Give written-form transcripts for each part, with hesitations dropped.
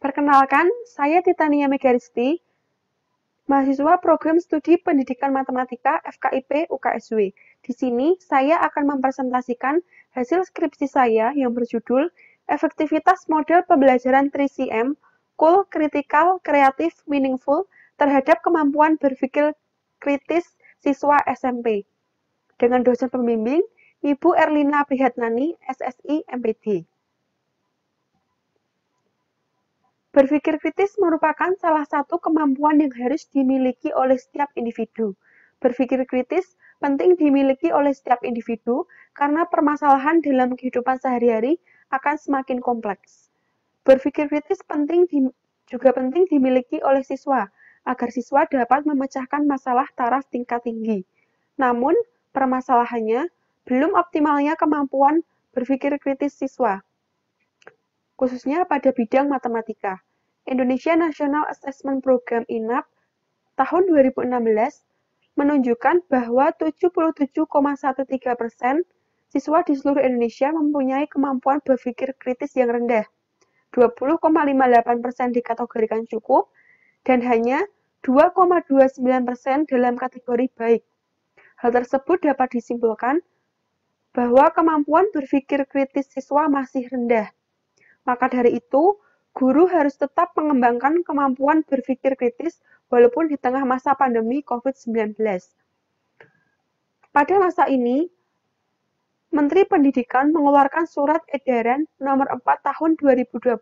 Perkenalkan, saya Titania Megaristi, mahasiswa Program Studi Pendidikan Matematika FKIP UKSW. Di sini, saya akan mempresentasikan hasil skripsi saya yang berjudul Efektivitas Model Pembelajaran 3CM, Cool, Critical, Kreatif, Meaningful terhadap kemampuan berpikir kritis siswa SMP. Dengan dosen pembimbing, Ibu Erlina Prihatnani, SSI MPD. Berpikir kritis merupakan salah satu kemampuan yang harus dimiliki oleh setiap individu. Berpikir kritis penting dimiliki oleh setiap individu karena permasalahan dalam kehidupan sehari-hari akan semakin kompleks. Berpikir kritis juga penting dimiliki oleh siswa, agar siswa dapat memecahkan masalah taraf tingkat tinggi. Namun, permasalahannya belum optimalnya kemampuan berpikir kritis siswa, khususnya pada bidang matematika. Indonesia National Assessment Program (INAP) tahun 2016 menunjukkan bahwa 77,13% siswa di seluruh Indonesia mempunyai kemampuan berpikir kritis yang rendah, 20,58% dikategorikan cukup, dan hanya 2,29% dalam kategori baik. Hal tersebut dapat disimpulkan bahwa kemampuan berpikir kritis siswa masih rendah. Maka dari itu, guru harus tetap mengembangkan kemampuan berpikir kritis walaupun di tengah masa pandemi COVID-19. Pada masa ini, Menteri Pendidikan mengeluarkan Surat Edaran Nomor 4 Tahun 2020,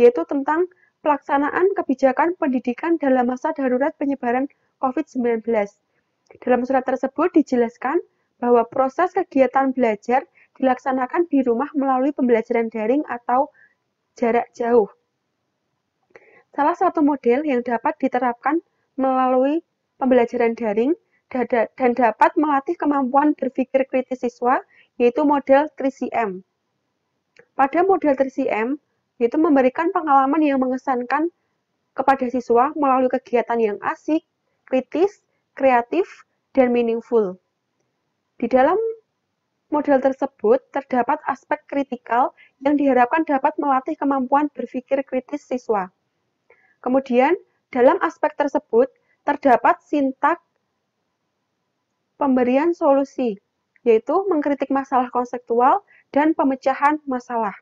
yaitu tentang pelaksanaan kebijakan pendidikan dalam masa darurat penyebaran COVID-19. Dalam surat tersebut dijelaskan bahwa proses kegiatan belajar dilaksanakan di rumah melalui pembelajaran daring atau jarak jauh. Salah satu model yang dapat diterapkan melalui pembelajaran daring dan dapat melatih kemampuan berpikir kritis siswa, yaitu model 3CM. Pada model 3CM, yaitu memberikan pengalaman yang mengesankan kepada siswa melalui kegiatan yang asik, kritis, kreatif, dan meaningful. Di dalam model tersebut terdapat aspek kritikal yang diharapkan dapat melatih kemampuan berpikir kritis siswa. Kemudian, dalam aspek tersebut terdapat sintak pemberian solusi, yaitu mengkritik masalah konseptual dan pemecahan masalah.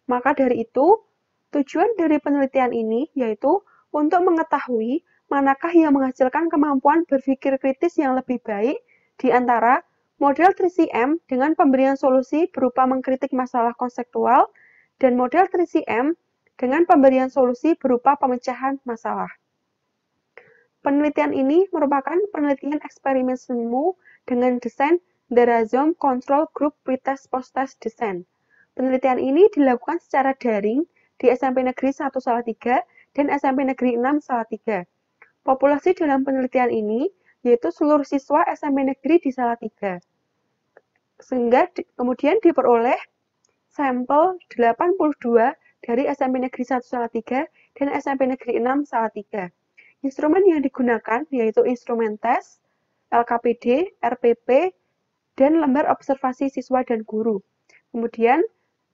Maka dari itu, tujuan dari penelitian ini yaitu untuk mengetahui manakah yang menghasilkan kemampuan berpikir kritis yang lebih baik di antara model 3CM dengan pemberian solusi berupa mengkritik masalah konseptual dan model 3CM dengan pemberian solusi berupa pemecahan masalah. Penelitian ini merupakan penelitian eksperimen semu dengan desain The Rhizome Control Group Pretest Post-Test Design. Penelitian ini dilakukan secara daring di SMP Negeri 1 Salatiga dan SMP Negeri 6 Salatiga. Populasi dalam penelitian ini yaitu seluruh siswa SMP Negeri di Salatiga. Sehingga kemudian diperoleh sampel 82 dari SMP Negeri 1 Salatiga dan SMP Negeri 6 Salatiga. Instrumen yang digunakan yaitu instrumen tes, LKPD, RPP, dan lembar observasi siswa dan guru. Kemudian,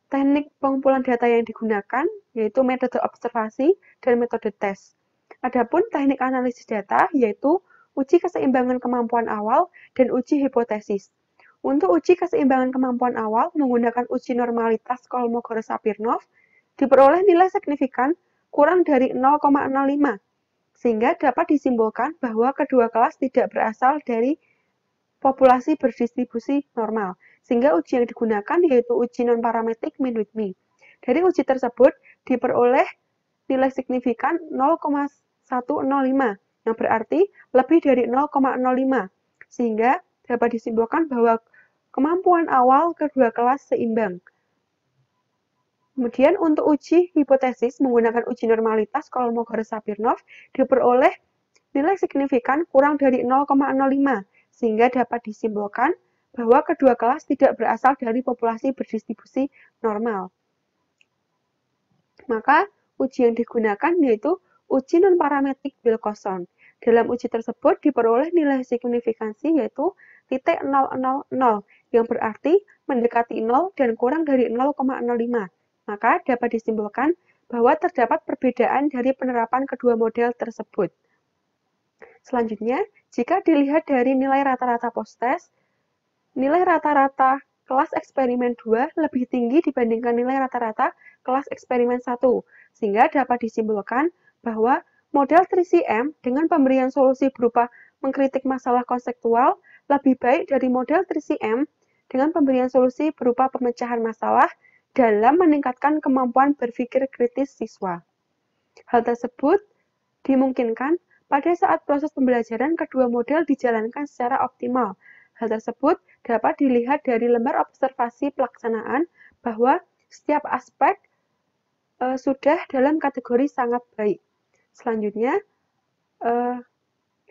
teknik pengumpulan data yang digunakan yaitu metode observasi dan metode tes. Adapun teknik analisis data yaitu uji keseimbangan kemampuan awal dan uji hipotesis. Untuk uji keseimbangan kemampuan awal menggunakan uji normalitas Kolmogorov-Sapirnov diperoleh nilai signifikan kurang dari 0,05, sehingga dapat disimpulkan bahwa kedua kelas tidak berasal dari populasi berdistribusi normal, sehingga uji yang digunakan yaitu uji non-parametrik mean with me. Dari uji tersebut diperoleh nilai signifikan 0,105, yang berarti lebih dari 0,05, sehingga dapat disimpulkan bahwa kemampuan awal kedua kelas seimbang. Kemudian untuk uji hipotesis menggunakan uji normalitas Kolmogorov-Sapirnov diperoleh nilai signifikan kurang dari 0,05, sehingga dapat disimpulkan bahwa kedua kelas tidak berasal dari populasi berdistribusi normal. Maka uji yang digunakan yaitu uji non-parametrik Wilcoxon. Dalam uji tersebut diperoleh nilai signifikansi yaitu 0,000, yang berarti mendekati 0 dan kurang dari 0,05. Maka dapat disimpulkan bahwa terdapat perbedaan dari penerapan kedua model tersebut. Selanjutnya, jika dilihat dari nilai rata-rata post-test, nilai rata-rata kelas eksperimen 2 lebih tinggi dibandingkan nilai rata-rata kelas eksperimen 1, sehingga dapat disimpulkan bahwa model 3CM dengan pemberian solusi berupa mengkritik masalah konseptual lebih baik dari model 3CM dengan pemberian solusi berupa pemecahan masalah dalam meningkatkan kemampuan berpikir kritis siswa. Hal tersebut dimungkinkan pada saat proses pembelajaran kedua model dijalankan secara optimal. Hal tersebut dapat dilihat dari lembar observasi pelaksanaan bahwa setiap aspek sudah dalam kategori sangat baik. Selanjutnya,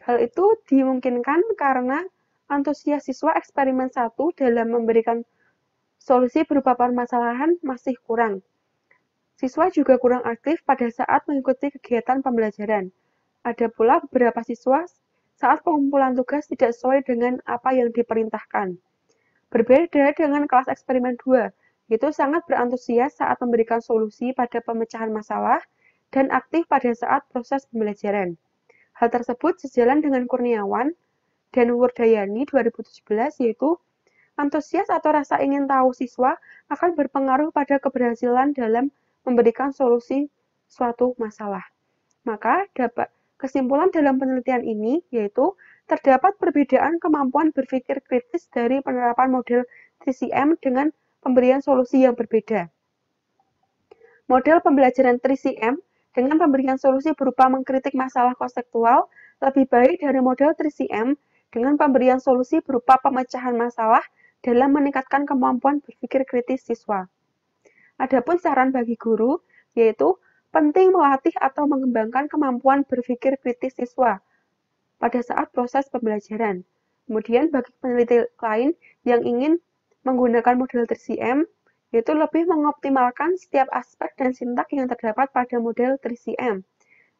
hal itu dimungkinkan karena antusias siswa eksperimen 1 dalam memberikan solusi berupa permasalahan masih kurang. Siswa juga kurang aktif pada saat mengikuti kegiatan pembelajaran. Ada pula beberapa siswa saat pengumpulan tugas tidak sesuai dengan apa yang diperintahkan. Berbeda dengan kelas eksperimen 2, yaitu sangat berantusias saat memberikan solusi pada pemecahan masalah dan aktif pada saat proses pembelajaran. Hal tersebut sejalan dengan Kurniawan dan Wurdayani 2017, yaitu antusias atau rasa ingin tahu siswa akan berpengaruh pada keberhasilan dalam memberikan solusi suatu masalah. Maka kesimpulan dalam penelitian ini yaitu terdapat perbedaan kemampuan berpikir kritis dari penerapan model 3CM dengan pemberian solusi yang berbeda. Model pembelajaran 3CM dengan pemberian solusi berupa mengkritik masalah konseptual lebih baik dari model 3CM dengan pemberian solusi berupa pemecahan masalah dalam meningkatkan kemampuan berpikir kritis siswa. Adapun saran bagi guru yaitu penting melatih atau mengembangkan kemampuan berpikir kritis siswa pada saat proses pembelajaran. Kemudian bagi peneliti lain yang ingin menggunakan model 3CM, yaitu lebih mengoptimalkan setiap aspek dan sintak yang terdapat pada model 3CM.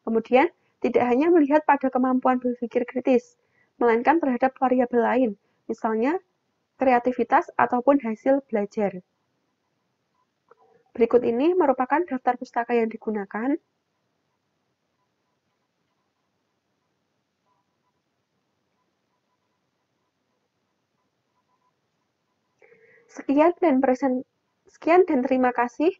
Kemudian, tidak hanya melihat pada kemampuan berpikir kritis, melainkan terhadap variabel lain, misalnya kreativitas ataupun hasil belajar. Berikut ini merupakan daftar pustaka yang digunakan. Sekian dan terima kasih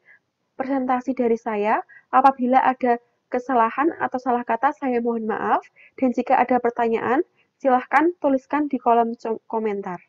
presentasi dari saya. Apabila ada kesalahan atau salah kata, saya mohon maaf. Dan jika ada pertanyaan, silahkan tuliskan di kolom komentar.